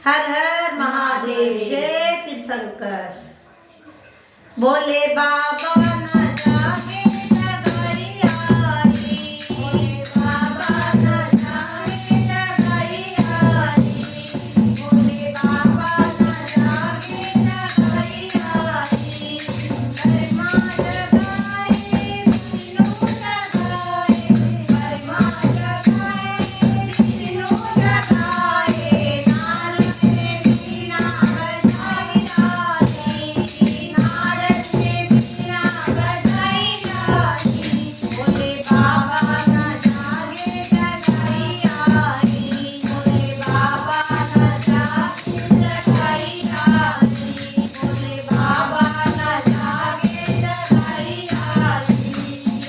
हर हर महादेव, जय शिव शंकर। बोले बाबा न जागे नगरिया री, बोले बाबा न जागे नगरिया री, बोले बाबा न जागे नगरिया री। कर्मा जगाए विष्णु जगाए, कर्मा जगाए विष्णु जगाए। नारद ने बीना बजाई डाली, नारद ने बीना बजाई डाली। बोले बाबा न जागे जगैया री, बोले बाबा न जागे जगैया री, बोले बाबा न जागे जगैया री।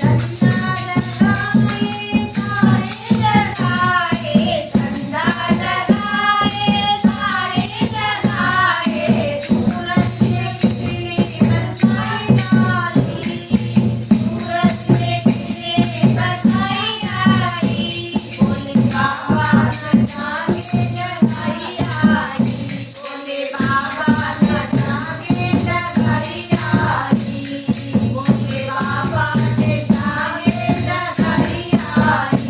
चंदा जगाए तारे जगाए, चंदा जगाए तारे जगाए। सूरज ने कितने बरसाई डाली, सूरज ने कितने बरसाई डाली। बोले बाबा न जागे जगैया री, बोले बाबा न जागे जगैया री, बोले बाबा ने जागे जगैया री।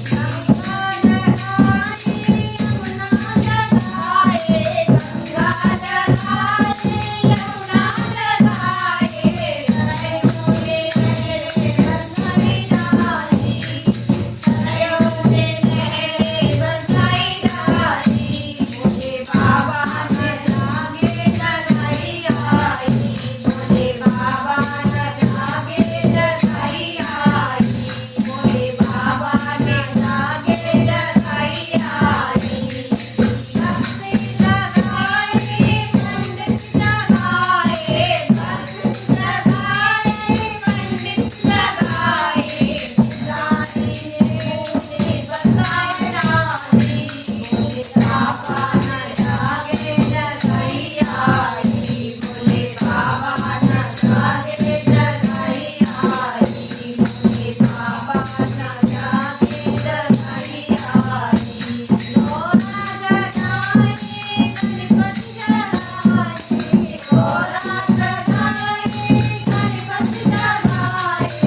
गंगा जगाए यमुना जगाए, गंगा जगाए यमुना जगाए। लहरों से लहरें बरसाई डाली, बोले बाबा न जागे जगैया री, बोले बाबा न जागे जगैया री, बोले बाबा न जागे जगैया री। भक्ति जगाए पंडित जगाए, भक्त जगाए पंडित जगाए। जानी ने मुझे बताए डाली, बोले बाबा न जागे जगैया री, बोले बाबा न जागे जगैया री, बोले बाबा न जागे जगैया री। लोरा जगाए गणपति जगाए, लोरा जगाए गणपति जगाए।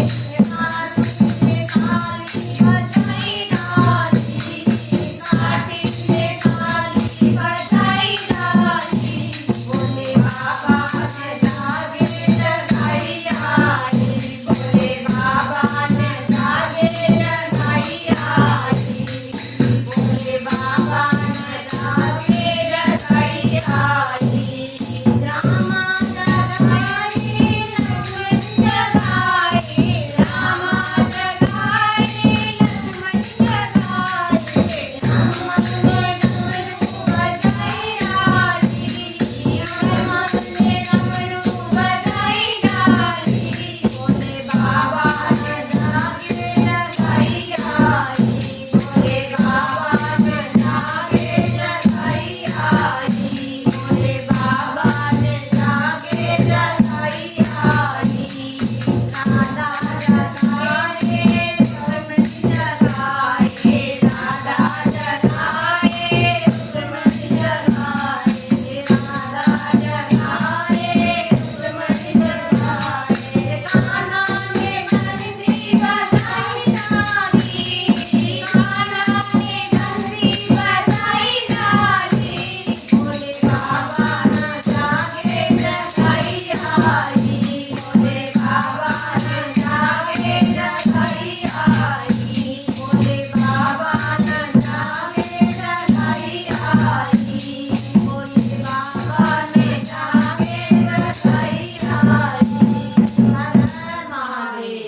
कार्तिक ने काली बजाई डाली, कार्तिक ने काली बजाई डाली। बोले बाबा न जागे जगैया री, बोले बाबा न जागे जगैया री, बोले बाबा न जागे जगैया री। रामा जगाए लक्ष्मण जगाए, रामा जगाए लक्ष्मण जगाए। हनुमत ने डमरू बजाई डाली, हनुमत ने डमरू बजाई डाली। बोले बाबा न जागे जगैया री, बोले बाबा न जागे जगैया री, बोले बाबा न जागे जगैया री। राधा जगाए लक्ष्मण जगाए, राधा जगाए लक्ष्मण जगाए, राधा जगाए लक्ष्मण जगाए। कान्हा ने बंसी बजाई डाली, कान्हा ने बंसी बजाई डाली। बोले बाबा न जागे जगैया री,